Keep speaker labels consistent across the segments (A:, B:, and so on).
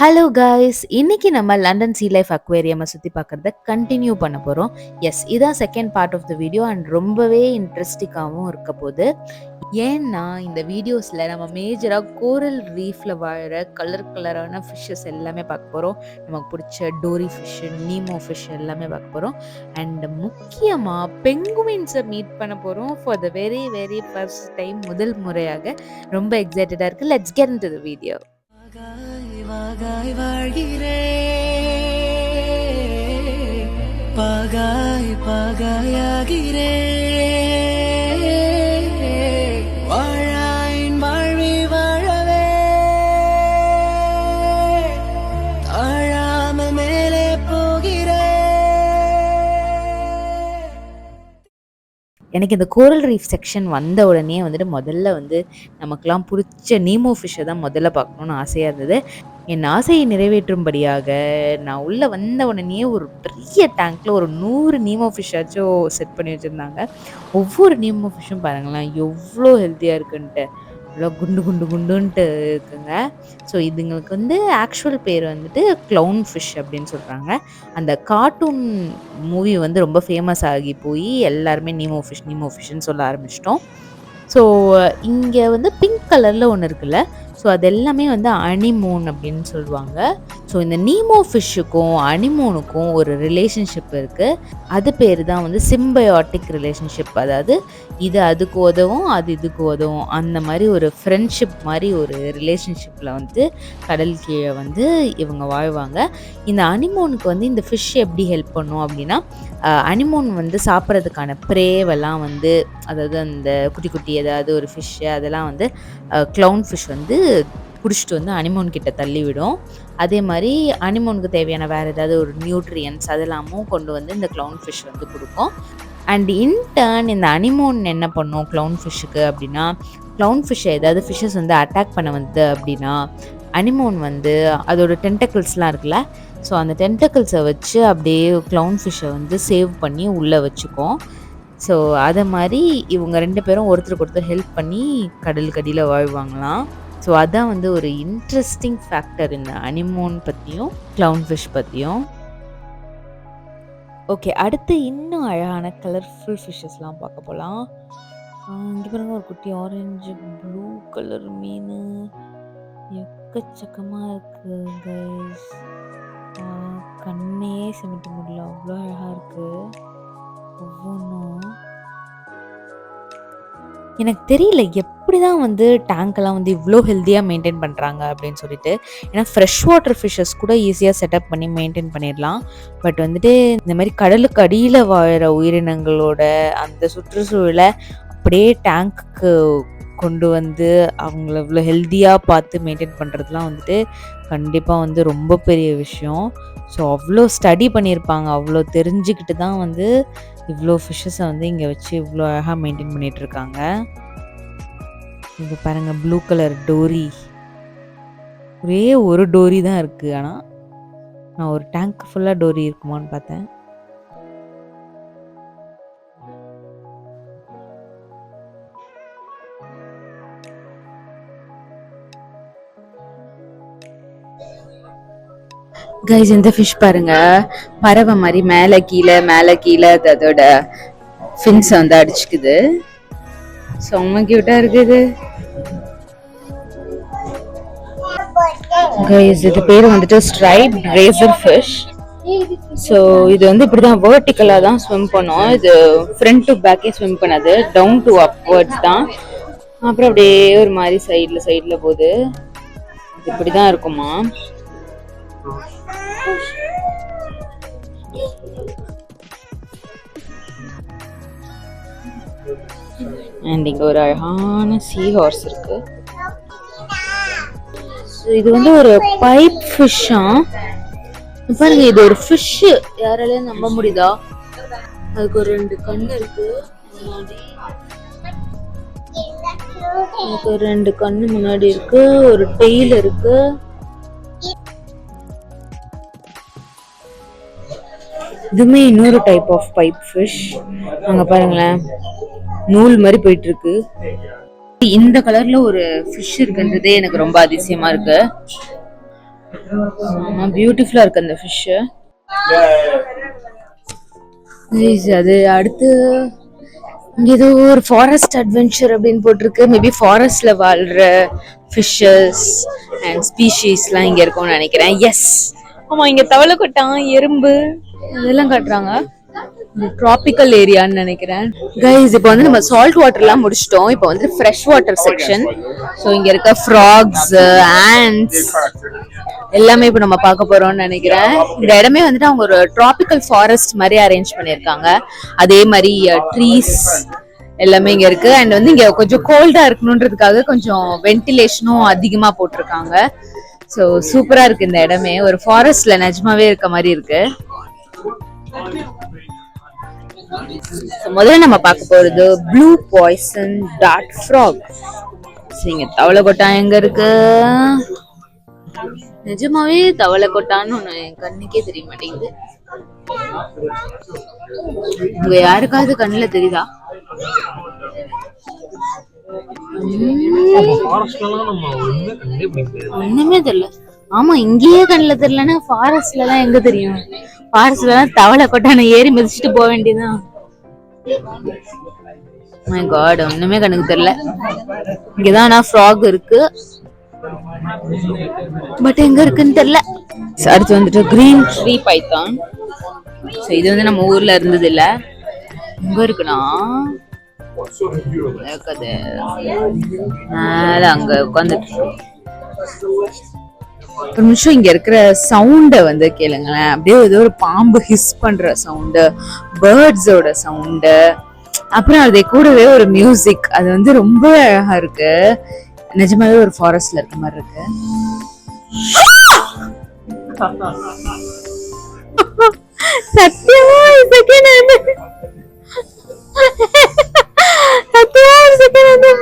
A: Hello guys! இன்னைக்கு நம்ம London சீ life அக்வேரியம சுத்தி பார்க்கறத கன்டின்யூ பண்ண போறோம். எஸ், இதான் second part of the video and ரொம்பவே இன்ட்ரெஸ்டிங்காவும் இருக்க போது. ஏன்னா, இந்த வீடியோஸ்ல நம்ம மேஜரா கோரல் ரீஃப்ல வாழுற கலர் கலரான ஃபிஷ்ஷஸ் எல்லாமே பார்க்க போறோம். நமக்கு புடிச்ச டோரி ஃபிஷ், நீமோ ஃபிஷ் எல்லாமே பார்க்க போறோம். அண்ட் முக்கியமா பெங்குவின்ஸ மீட் பண்ண போறோம் for the very very first time முதல் முறையாக. ரொம்ப எக்ஸைட்டடா இருக்கு. Let's get into the video.
B: வாகாய் வாழ்கிறே பாகாய் பாகாயாகிறே வாழாயின் வாழ்வி வாழவே தாழாமல் மேலே போகிறே.
A: எனக்கு இந்த கோரல் ரீஃப் செக்ஷன் வந்த உடனே முதல்ல நமக்கெல்லாம் பிடிச்ச நீமோ ஃபிஷ்ஷை தான் முதல்ல பார்க்கணுன்னு ஆசையாக இருந்தது. என் ஆசையை நிறைவேற்றும்படியாக நான் உள்ளே வந்த உடனே ஒரு பெரிய டேங்க்கில் ஒரு 100 நீமோ ஃபிஷ்ஷாச்சும் செட் பண்ணி வச்சுருந்தாங்க. ஒவ்வொரு நீமோ ஃபிஷ்ஷும் பாருங்களேன் எவ்வளோ ஹெல்த்தியாக இருக்குன்ட்டு, அவ்வளோ குண்டு குண்டு குண்டுன்ட்டு இருக்குங்க. ஸோ இதுங்களுக்கு ஆக்சுவல் பேர் க்ளவுன் ஃபிஷ் அப்படின்னு சொல்கிறாங்க. அந்த கார்ட்டூன் மூவி ரொம்ப ஃபேமஸ் ஆகி போய் எல்லாருமே நீமோ ஃபிஷ்ன்னு சொல்ல ஆரம்பிச்சிட்டோம். ஸோ இங்கே பிங்க் கலரில் ஒன்று இருக்குல்ல, ஸோ அது எல்லாமே அனிமோன் அப்படின்னு சொல்லுவாங்க. ஸோ இந்த நீமோ ஃபிஷ்ஷுக்கும் அனிமோனுக்கும் ஒரு ரிலேஷன்ஷிப் இருக்குது. அது பேர் தான் சிம்பயோட்டிக் ரிலேஷன்ஷிப். அதாவது இது அதுக்கு உதவும், அது இதுக்கு உதவும், அந்த மாதிரி ஒரு ஃப்ரெண்ட்ஷிப் மாதிரி ஒரு ரிலேஷன்ஷிப்பில் கடல் கீழே இவங்க வாழ்வாங்க. இந்த அனிமோனுக்கு இந்த ஃபிஷ் எப்படி ஹெல்ப் பண்ணும் அப்படின்னா, அனிமோன் சாப்பிட்றதுக்கான ப்ரேவெல்லாம் அதாவது அந்த குட்டி குட்டி ஏதாவது ஒரு ஃபிஷ்ஷு அதெல்லாம் க்ளவுன் ஃபிஷ் பிடிச்சிட்டு அனிமோன் கிட்ட தள்ளிவிடும். அதே மாதிரி அனிமோனுக்கு தேவையான வேறு ஏதாவது ஒரு நியூட்ரியன்ஸ் அதெல்லாமும் கொண்டு இந்த க்ளவுன் ஃபிஷ் கொடுக்கும். அண்ட் இன்டர்ன் இந்த அனிமோன் என்ன பண்ணும் க்ளவுன் ஃபிஷ்ஷுக்கு அப்படின்னா, க்ளவுன் ஃபிஷ்ஷை ஏதாவது ஃபிஷ்ஷஸ் அட்டாக் பண்ண அப்படின்னா அனிமோன் அதோட டென்டக்கிள்ஸ்லாம் இருக்குல்ல, ஸோ அந்த டென்டக்கிள்ஸை வச்சு அப்படியே க்ளவுன் ஃபிஷ்ஷை சேவ் பண்ணி உள்ளே வச்சுக்கும். ஸோ அதை மாதிரி இவங்க 2 பேரும் ஒருத்தருக்கு ஒருத்தர் ஹெல்ப் பண்ணி கடலுக்கு அடியில் வாழ்வாங்களாம். ஸோ அதான் ஒரு இன்ட்ரெஸ்டிங் ஃபேக்டர் இந்த அனிமோன் பற்றியும் க்ளவுன் ஃபிஷ் பற்றியும். ஓகே, அடுத்து இன்னும் அழகான கலர்ஃபுல் ஃபிஷ்ஷஸ்லாம் பார்க்க போகலாம். இங்கே பாருங்க, ஒரு குட்டி ஆரஞ்சு ப்ளூ கலர் மீன் எக்கச்சக்கமாக இருக்குது கைஸ். கண்ணையே சிமிட்ட முடியல, அவ்வளோ அழகாக இருக்குது ஒவ்வொன்றும். எனக்கு தெரியல எப்படி தான் டேங்க்கெல்லாம் இவ்வளோ ஹெல்த்தியாக மெயின்டைன் பண்ணுறாங்க அப்படின்னு சொல்லிட்டு. ஏன்னா ஃப்ரெஷ் வாட்டர் ஃபிஷ்ஷஸ் கூட ஈஸியாக செட்டப் பண்ணி மெயின்டைன் பண்ணிடலாம். பட் இந்த மாதிரி கடலுக்கு அடியில் வாழ்கிற உயிரினங்களோட அந்த சுற்றுச்சூழலை அப்படியே டேங்க்குக்கு கொண்டு அவங்கள இவ்வளோ ஹெல்த்தியாக பார்த்து மெயின்டைன் பண்ணுறதுலாம் கண்டிப்பாக ரொம்ப பெரிய விஷயம். ஸோ அவ்வளோ ஸ்டடி பண்ணியிருப்பாங்க, அவ்வளோ தெரிஞ்சுக்கிட்டு தான் இவ்வளோ ஃபிஷ்ஷஸை இங்கே வச்சு இவ்வளோ அழகாக மெயின்டைன் பண்ணிகிட்ருக்காங்க. இங்கே பாருங்கள், ப்ளூ கலர் டோரி. ஒரே ஒரு டோரி தான் இருக்குது. ஆனால் நான் ஒரு டேங்க் ஃபுல்லாக டோரி இருக்குமான்னு பார்த்தேன். கைஸ், இந்த ஃபிஷ் பாருங்க, பறவை மாதிரி மேலே கீழே அதோட ஃபின்ஸ் அடிச்சுக்குது. செம்ம கியூட்டா இருக்குது கைஸ். இது பேர் ஸ்ட்ரைப்ட் ரேசர் ஃபிஷ். ஸோ இது இப்படிதான் வேர்ட்டிக்கலாக தான் ஸ்விம் பண்ணும். இது ஃப்ரண்ட் டு பேக்கே ஸ்விம் பண்ணாது, டவுன் டு அப்வர்ட்ஸ் தான். அப்புறம் அப்படியே ஒரு மாதிரி சைடில் போகுது. இப்படி தான் இருக்குமா. அண்ட் இங்கே ஒரு அழகான சீ ஹார்ஸ் இருக்கு. இது ஒரு பைப் ஃபிஷ்ஷா பாருங்க. இது ஒரு ஃபிஷ், யாராலையும் நம்ப முடியுதா? அதுக்கு ஒரு 2 கண்ணு இருக்கு முன்னாடி, அதுக்கு ஒரு 2 கண்ணு முன்னாடி இருக்கு, ஒரு டெய்ல் இருக்கு. இதுவுமே இன்னொரு டைப் ஆஃப் பைப் ஃபிஷ். அங்கே பாருங்களேன், நூல் மாதிரி போயிட்டு இருக்கு. இந்த கலர்ல ஒரு ஃபிஷ் இருக்குன்றதே எனக்கு ரொம்ப அதிசயமா இருக்கு. ஆமா பியூட்டிஃபுல்லா இருக்கு அந்த ஃபிஷ். அது அடுத்து இங்க ஏதோ ஒரு ஃபாரஸ்ட் அட்வென்ச்சர் அப்படின்னு போட்டிருக்கு. மேபி ஃபாரஸ்ட்ல வாழ்ற ஃபிஷஸ் அண்ட் ஸ்பீஷீஸ்லாம் இங்க இருக்கும்னு நினைக்கிறேன். எஸ், ஆமா இங்க தவளை கொட்டான், எறும்பு இதெல்லாம் காட்டுறாங்க. ட்ராபிக்கல் ஏரியான்னு நினைக்கிறேன். கைஸ் இப்போ வந்து நம்ம சால்ட் வாட்டர்லாம் முடிச்சிட்டோம். இப்போ வந்து ஃப்ரெஷ் வாட்டர் செக்ஷன். ஸோ இங்க இருக்க ஃப்ராக்ஸ், ஆண்ட்ஸ் எல்லாமே இப்போ நம்ம பார்க்க போறோம்னு நினைக்கிறேன். இந்த இடமே வந்துட்டு அவங்க ஒரு ட்ராபிக்கல் ஃபாரஸ்ட் மாதிரி அரேஞ்ச் பண்ணியிருக்காங்க. அதே மாதிரி ட்ரீஸ் எல்லாமே இங்க இருக்கு. அண்ட் வந்து இங்க கொஞ்சம் கோல்டா இருக்கணுன்றதுக்காக கொஞ்சம் வென்டிலேஷனும் அதிகமா போட்டிருக்காங்க. ஸோ சூப்பரா இருக்கு இந்த இடமே. ஒரு ஃபாரஸ்ட்ல நிஜமாவே இருக்க மாதிரி இருக்கு. முதல்ல நம்ம பார்க்க போறது ப்ளூ பாய்சன் டார்ட் ஃப்ராக். சரிங்க, தவளை கொட்டான் எங்க இருக்கு? நிஜமாவே தவளை கொட்டான்னு ஒண்ணு என் கண்ணுக்கே தெரிய மாட்டேங்குது. இங்க யாருக்காவது கண்ணுல தெரியுதா? ஒண்ணுமே தெரியல. ஆமா, இங்கேயே கண்ணுல தெரியலன்னா ஃபாரஸ்ட்ல எல்லாம் எங்க தெரியும்? ஃபாரஸ்ட்ல எல்லாம் தவளை கொட்டான ஏறி மிதிச்சுட்டு போக வேண்டியதுதான். மை காட், ஒண்ணுமே கண்ணுக்கு தெரியல. இங்கதான் ஃப்ராக் இருக்கு, பட் எங்க இருக்குன்னு தெரியல. அடுத்து வந்துட்டு கிரீன் ட்ரீ பைத்தான். இது வந்து நம்ம ஊர்ல இருந்தது இல்ல, எங்க இருக்குன்னா அங்க உட்காந்துட்டு. ஒரு நிமிஷம் இங்க இருக்கிற சவுண்ட வந்து கேளுங்களேன். அப்படியே ஏதோ ஒரு பாம்பு ஹிஸ் பண்ற சவுண்டு, பேர்ட்ஸோட சவுண்டு, அப்புறம் அதை கூடவே ஒரு மியூசிக். அது வந்து ரொம்ப அழகா இருக்கு. நிஜமாவே ஒரு ஃபாரஸ்ட்ல இருக்க மாதிரி இருக்கு. சத்தியமா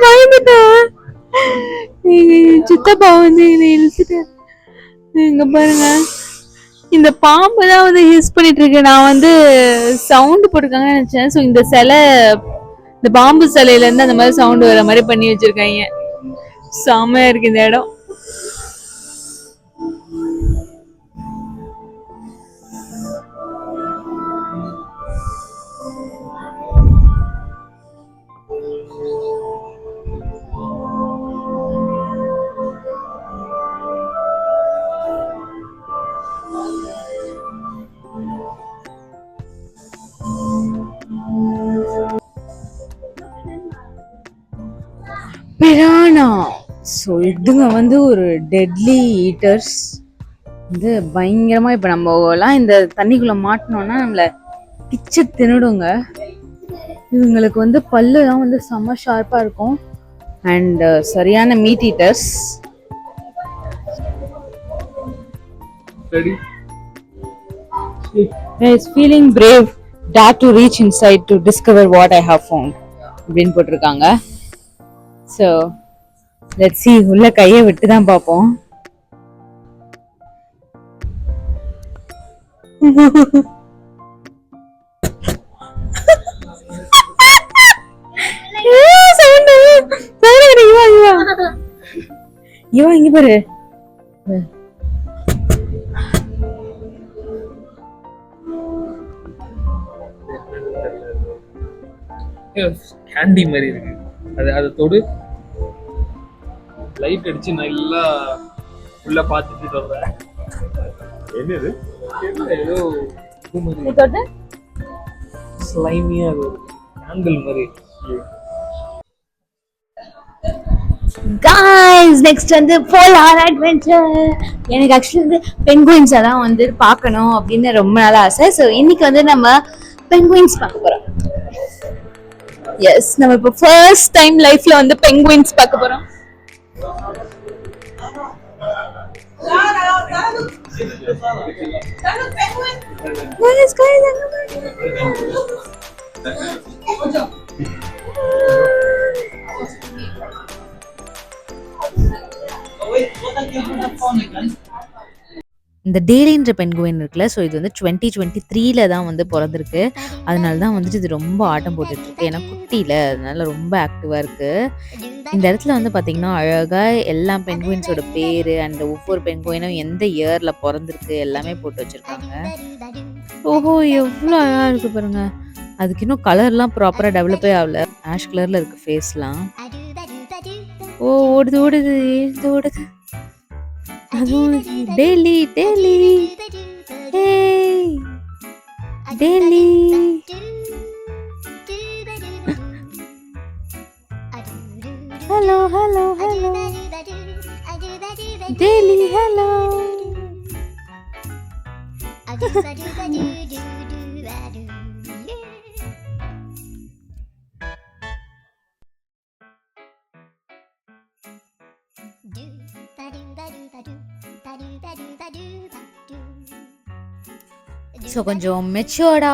A: பயந்துட்டேன். சித்தப்பா வந்து இழுத்துட்டேன். இங்க பாருங்க, இந்த பாம்பு தான் வந்து ஹிஸ் பண்ணிட்டு இருக்கு. நான் வந்து சவுண்ட் போட்டிருக்காங்கன்னு நினைச்சேன். ஸோ இந்த சிலை, இந்த பாம்பு சிலையில இருந்து அந்த மாதிரி சவுண்ட் வர மாதிரி பண்ணி வச்சிருக்காங்க. செமையா இருக்கு இந்த இடம். பிரானா. ஸோ இதுங்க வந்து ஒரு டெட்லி ஈட்டர்ஸ். வந்து பயங்கரமா இப்போ நம்ம எல்லாம் இந்த தண்ணிக்குள்ள மாட்டினோம்னா நம்மள பிச்சு தின்னுடுங்க. இவங்களுக்கு வந்து பல்லு தான் வந்து செம்ம ஷார்ப்பா இருக்கும். அண்ட் சரியான meet eaters. Is feeling brave, dare to reach inside to discover what I have found அப்படின்னு போட்டிருக்காங்க. ஸோ லெட்ஸ் see, உள்ள கையை விட்டு தான் பார்ப்போம். இவா இங்க பாரு.
C: கேண்டி மாதிரி இருக்கு. அதை தொடு, லைட் அடிச்சு நல்லா உள்ள பாத்துட்டு சொல்றேன். என்னது ஏதோ ஸ்லைமியா கேண்டில் மாதிரி.
A: Guys, next வந்து polar adventure. எனக்கு ஆக்சுவலி வந்து பெங்குயின்ஸ் எல்லாம் வந்து பார்க்கணும் அப்படின்னு ரொம்ப நாள் ஆசை. ஸோ இன்னைக்கு வந்து நம்ம பெங்குயின்ஸ் பார்க்க போறோம். எஸ், நம்ம இப்போ ஃபர்ஸ்ட் டைம் லைஃப்ல வந்து பெங்குயின்ஸ் பார்க்க போறோம். இந்த டேலின்ற பென்குயின் இருக்குல்ல, ஸோ இது வந்து 2023ல தான் வந்து பொறந்திருக்கு. அதனால தான் வந்துட்டு இது ரொம்ப ஆட்டம் போட்டுட்ருக்கு. ஏன்னா குட்டில, அதனால ரொம்ப ஆக்டிவா இருக்கு. இந்த இடத்துல வந்து பார்த்தீங்கன்னா, அழகா எல்லா பென்குயின்ஸோட பேரு அண்ட் ஒவ்வொரு பென்குயினும் எந்த இயர்ல பொறந்திருக்கு எல்லாமே போட்டு வச்சிருக்காங்க. ஓஹோ! எவ்ளோ அழகா இருக்கு பாருங்க. அதுக்கு இன்னும் கலர்லாம் ப்ராப்பரா டெவலப்பே ஆகல. ஆஷ் கலர்ல இருக்கு ஃபேஸ்லாம். ஓ! ஓடுது, ஓடுது, எழுந்து ஓடுது. அதுவும் டேலி, டேலி. ஏய்! டேலி. Hello, hello, hello. டேலி, ஹலோ. ஸோ கொஞ்சம் மெச்சூர்டா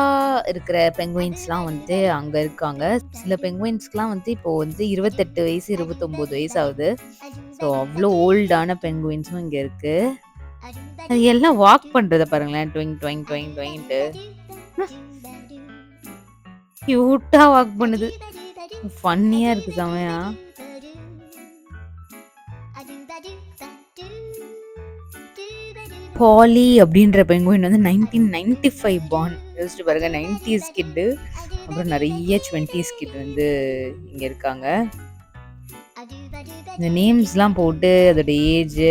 A: இருக்கிற பெங்குயின்ஸ்லாம் வந்து அங்க இருக்காங்க. சில பெங்குயின்ஸ்க்குலாம் வந்து இப்போ வந்து 28 வயசு, 29 வயசு ஆகுது. ஸோ அவ்ளோ ஓல்டான பெங்குயின்ஸும் இங்க இருக்கு. அது எல்லாம் வாக் பண்றத பாருங்களேன். டுவிங், டுவைங், டுவைங், டுவைங்ன்ட்டு. கியூட்டா வாக் பண்ணுது. ஃபன்னியா இருக்கு செமையா. பாலி அப்படின்ற பெங்குயின் வந்து 1995 பார்ன். யோசிச்சு பாருங்க 90s கிட்டு. அப்புறம் நிறைய 20s கிட் வந்து இங்க இருக்காங்க. இந்த நேம்ஸ்லாம் போட்டு அதோட ஏஜ்,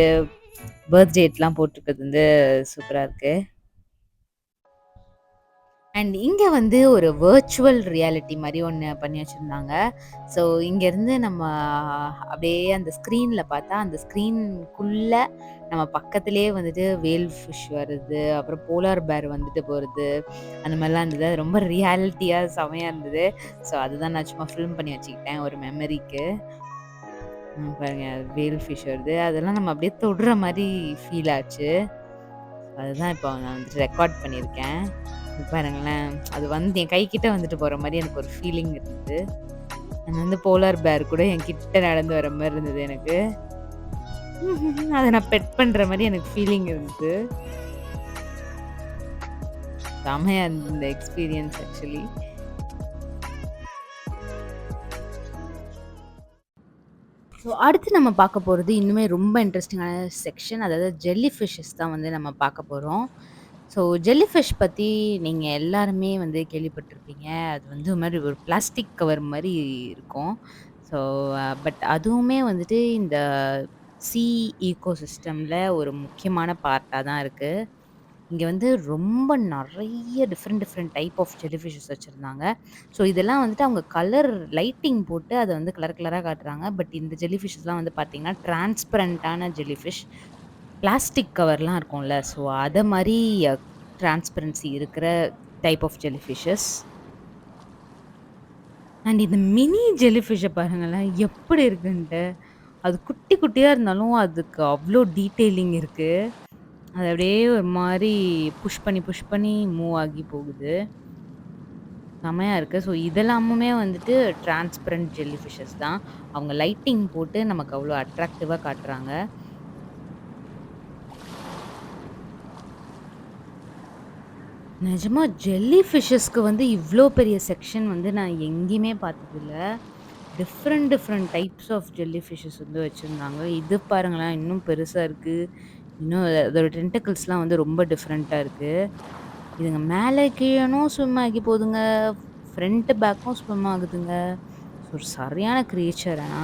A: பர்த் டேட்லாம் போட்டிருக்கிறது வந்து சூப்பரா இருக்கு. அண்ட் இங்க வந்து ஒரு வர்ச்சுவல் ரியாலிட்டி மாரி ஒண்ணு பண்ணி வச்சிருந்தாங்க. ஸோ இங்கேருந்து நம்ம அப்படியே அந்த ஸ்க்ரீன்ல பார்த்தா, அந்த ஸ்க்ரீன்க்குள்ள நம்ம பக்கத்திலேயே வந்துட்டு வேல் ஃபிஷ் வருது, அப்புறம் போலார் பேர் வந்துட்டு போறது, அந்த மாரிலாம் இருந்தது. அது ரொம்ப ரியாலிட்டியா செமையா இருந்தது. ஸோ அதுதான் நான் சும்மா ஃபில்ம் பண்ணி வச்சுக்கிட்டேன் ஒரு மெமரிக்கு. பாருங்க வேல் ஃபிஷ் வருது. அதெல்லாம் நம்ம அப்படியே தொடுற மாரி ஃபீல் ஆச்சு. அதுதான் இப்போ நான் வந்துட்டு ரெக்கார்ட் பண்ணியிருக்கேன். பாருங்களேன், அது வந்து என் கைக்கிட்ட வந்துட்டு போற மாரி எனக்கு ஒரு ஃபீலிங் இருந்தது. அது வந்து போலார் பேர் கூட என் கிட்ட நடந்து வர மாரி இருந்தது எனக்கு. அத நான் பெட் பண்ற மாரி எனக்கு ஃபீலிங் இருந்தது. செமையா இருந்தது இந்த எக்ஸ்பீரியன்ஸ் ஆக்சுவலி. ஸோ அடுத்து நம்ம பார்க்க போறது இன்னுமே ரொம்ப இன்ட்ரெஸ்டிங்கான செக்ஷன். அதாவது ஜெல்லி ஃபிஷ்ஷஸ் தான் வந்து நம்ம பார்க்க போறோம். ஸோ ஜெல்லி ஃபிஷ் பத்தி நீங்க எல்லாருமே வந்து கேள்விப்பட்டிருப்பீங்க. அது வந்து ஒரு மாரி ஒரு பிளாஸ்டிக் கவர் மாரி இருக்கும். ஸோ பட் அதுவுமே வந்துட்டு இந்த சீ ஈகோசிஸ்டம்ல ஒரு முக்கியமான பார்ட்டா தான் இருக்கு. இங்க வந்து ரொம்ப நெறைய different different type of jelly fishes வச்சிருந்தாங்க. ஸோ இதெல்லாம் வந்துட்டு அவங்க கலர் லைட்டிங் போட்டு அத வந்து கலர் கலரா காட்டுறாங்க. பட் இந்த ஜெல்லி ஃபிஷஸ்லாம் வந்து பார்த்தீங்கன்னா, டிரான்ஸ்பரண்டான ஜெல்லி ஃபிஷ். பிளாஸ்டிக் கவர்லாம் இருக்கும்ல. ஸோ அத மாரி டிரான்ஸ்பரன்சி இருக்கிற type of jelly fishes. And இந்த மினி ஜெல்லி ஃபிஷ்ஷ பாருங்களேன், எப்படி இருக்குன்ட்டு. அது குட்டி குட்டியா இருந்தாலும் அதுக்கு அவ்ளோ டீட்டெயிலிங் இருக்கு. அது அப்படியே ஒரு மாரி புஷ் பண்ணி மூவ் ஆகி போகுது. செமையா இருக்கு. ஸோ இதெல்லாமுமே வந்துட்டு டிரான்ஸ்பரண்ட் ஜெல்லி ஃபிஷஸ் தான். அவங்க லைட்டிங் போட்டு நமக்கு அவ்ளோ அட்ராக்டிவா காட்டுறாங்க. நிஜமா ஜெல்லி ஃபிஷஸ்க்கு வந்து இவ்ளோ பெரிய செக்ஷன் வந்து நான் எங்கேயுமே பார்த்ததில்ல. Different different types of jelly fishes வந்து வச்சிருந்தாங்க. இது பாருங்களேன் இன்னும் பெருசா இருக்கு. இன்னும் அதோட டென்டக்கிள்ஸ்லாம் வந்து ரொம்ப டிஃப்ரெண்ட்டா இருக்கு. இதுங்க மேல கீழனும் ஸ்விம் ஆகி போகுதுங்க. ஃப்ரண்ட் பேக்கும் ஸ்விம் ஆகுதுங்க. ஒரு சரியான கிரியேச்சர் ஆனா.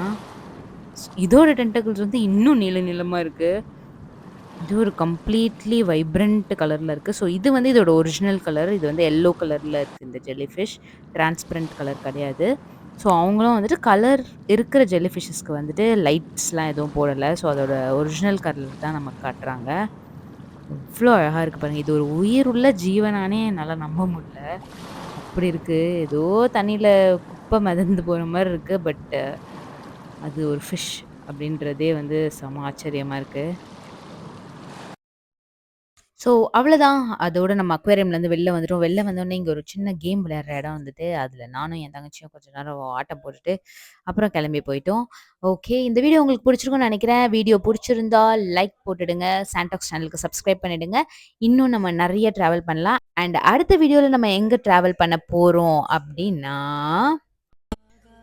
A: இதோட டென்டக்கிள்ஸ் வந்து இன்னும் நீள நீளமா இருக்கு. இது ஒரு கம்ப்ளீட்லி வைப்ரண்ட் கலர்ல இருக்கு. ஸோ இது வந்து இதோட ஒரிஜினல் கலர். இது வந்து எல்லோ கலர்ல இருக்கு இந்த ஜெல்லி ஃபிஷ். டிரான்ஸ்பரண்ட் கலர் கிடையாது. ஸோ அவங்களும் வந்துட்டு கலர் இருக்கிற ஜெல்லி ஃபிஷஸ்க்கு வந்துட்டு லைட்ஸ்லாம் எதுவும் போடல. ஸோ அதோட ஒரிஜினல் கலர் தான் நமக்கு காட்டுறாங்க. எவ்ளோ அழகா இருக்கு பாருங்க. இது ஒரு உயிருள்ள ஜீவனானே என்னால நம்ப முடியல. அப்படி இருக்கு. ஏதோ தண்ணீல குப்பை மிதந்து போற மாரி இருக்கு. பட் அது ஒரு ஃபிஷ் அப்படின்றதே வந்து செம ஆச்சரியமா இருக்கு. ஸோ அவ்வளோதான். அதோட நம்ம அக்வேரியம்லேருந்து வெளில வந்துட்டோம். வெளில வந்தோனே இங்க ஒரு சின்ன கேம் விளையாடுற இடம் வந்துட்டு, அதில நானும் என் தங்கச்சியும் கொஞ்ச நேரம் ஆட்டம் போட்டுட்டு, அப்புறம் கிளம்பி போயிட்டோம். ஓகே. இந்த வீடியோ உங்களுக்கு பிடிச்சிருக்கும்னு நெனைக்கிறேன். வீடியோ பிடிச்சிருந்தா லைக் போட்டுடுங்க. சாண்டாக்ஸ் சேனலுக்கு சப்ஸ்கிரைப் பண்ணிடுங்க. இன்னும் நம்ம நெறைய ட்ராவல் பண்ணலாம். அண்ட் அடுத்த வீடியோல நம்ம எங்க ட்ராவல் பண்ண போறோம் அப்டின்னா,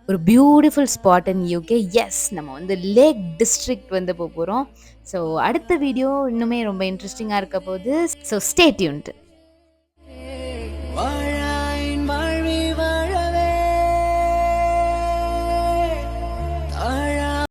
A: ஒரு beautiful spot in UK. Yes, நம்ம வந்து லேக் டிஸ்ட்ரிக்ட் வந்து போறோம். ஸோ அடுத்த வீடியோ இன்னுமே ரொம்ப இன்ட்ரெஸ்டிங்கா இருக்க போகுது. So stay tuned.
B: வாழ